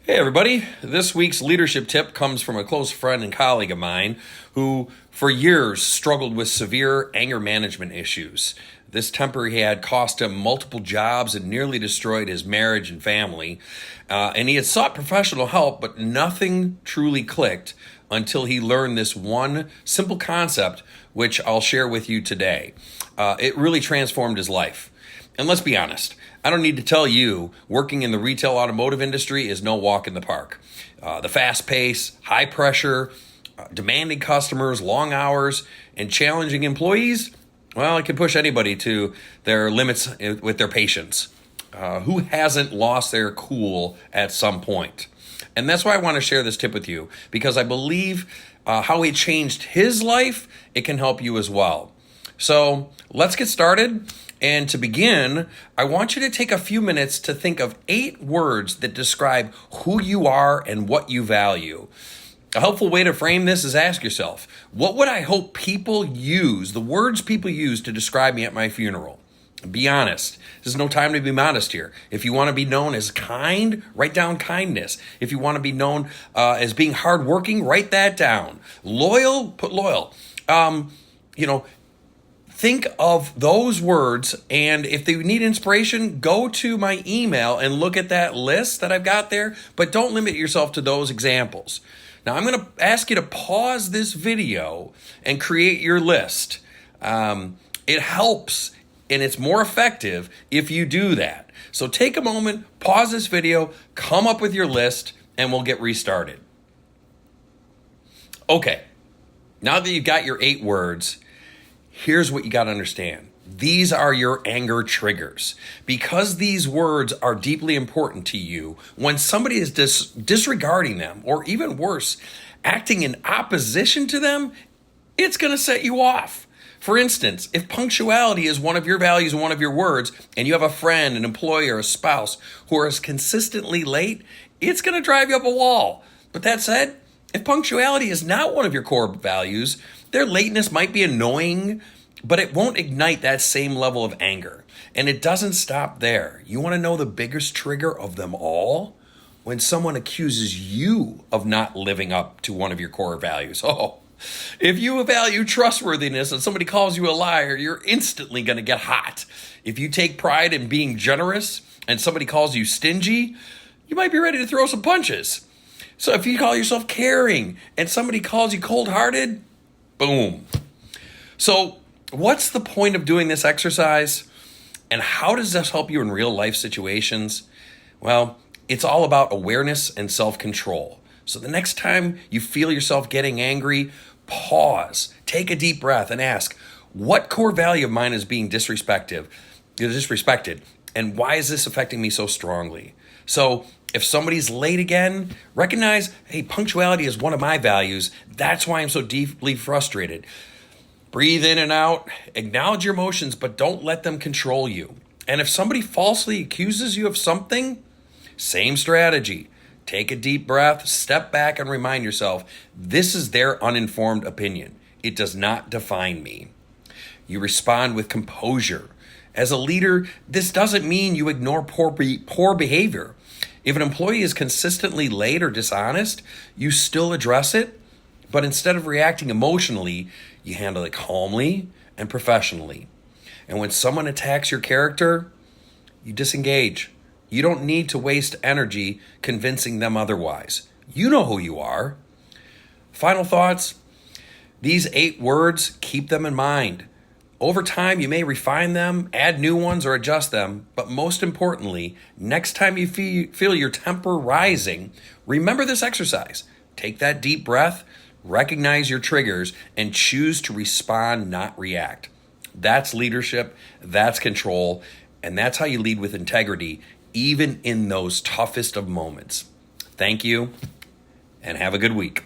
Hey, everybody. This week's leadership tip comes from a close friend and colleague of mine who, for years, struggled with severe anger management issues. This temper he had cost him multiple jobs and nearly destroyed his marriage and family. And he had sought professional help, but nothing truly clicked until he learned this one simple concept, which I'll share with you today. It really transformed his life. And let's be honest, I don't need to tell you, working in the retail automotive industry is no walk in the park. The fast pace, high pressure, demanding customers, long hours, and challenging employees, well, it can push anybody to their limits with their patience. Who hasn't lost their cool at some point? And that's why I want to share this tip with you, because I believe how it changed his life, it can help you as well. So let's get started. And to begin, I want you to take a few minutes to think of 8 words that describe who you are and what you value. A helpful way to frame this is ask yourself, what would I hope people use, the words people use to describe me at my funeral? Be honest. There's no time to be modest here. If you want to be known as kind, write down kindness. If you want to be known as being hardworking, write that down. Loyal, put loyal. Think of those words, and if you need inspiration, go to my email and look at that list that I've got there, but don't limit yourself to those examples. Now, I'm going to ask you to pause this video and create your list. It helps, and it's more effective if you do that. So take a moment, pause this video, come up with your list, and we'll get restarted. Okay, now that you've got your 8 words, here's what you got to understand. These are your anger triggers. Because these words are deeply important to you, when somebody is disregarding them, or even worse, acting in opposition to them, it's going to set you off. For instance, if punctuality is one of your values and one of your words, and you have a friend, an employer, a spouse who is consistently late, it's going to drive you up a wall. But that said, if punctuality is not one of your core values, their lateness might be annoying, but it won't ignite that same level of anger. And it doesn't stop there. You want to know the biggest trigger of them all? When someone accuses you of not living up to one of your core values. Oh, if you value trustworthiness and somebody calls you a liar, you're instantly going to get hot. If you take pride in being generous and somebody calls you stingy, you might be ready to throw some punches. So if you call yourself caring and somebody calls you cold-hearted, boom. So what's the point of doing this exercise? And how does this help you in real life situations? Well, it's all about awareness and self-control. So the next time you feel yourself getting angry, pause, take a deep breath and ask, what core value of mine is being disrespected? And why is this affecting me so strongly? So if somebody's late again, recognize, hey, punctuality is one of my values. That's why I'm so deeply frustrated. Breathe in and out, acknowledge your emotions, but don't let them control you. And if somebody falsely accuses you of something, same strategy. Take a deep breath, step back, and remind yourself, this is their uninformed opinion. It does not define me. You respond with composure. As a leader, this doesn't mean you ignore poor behavior. If an employee is consistently late or dishonest, you still address it, but instead of reacting emotionally, you handle it calmly and professionally. And when someone attacks your character, you disengage. You don't need to waste energy convincing them otherwise. You know who you are. Final thoughts. These 8 words, keep them in mind. Over time, you may refine them, add new ones, or adjust them. But most importantly, next time you feel your temper rising, remember this exercise. Take that deep breath, recognize your triggers, and choose to respond, not react. That's leadership, that's control, and that's how you lead with integrity, even in those toughest of moments. Thank you, and have a good week.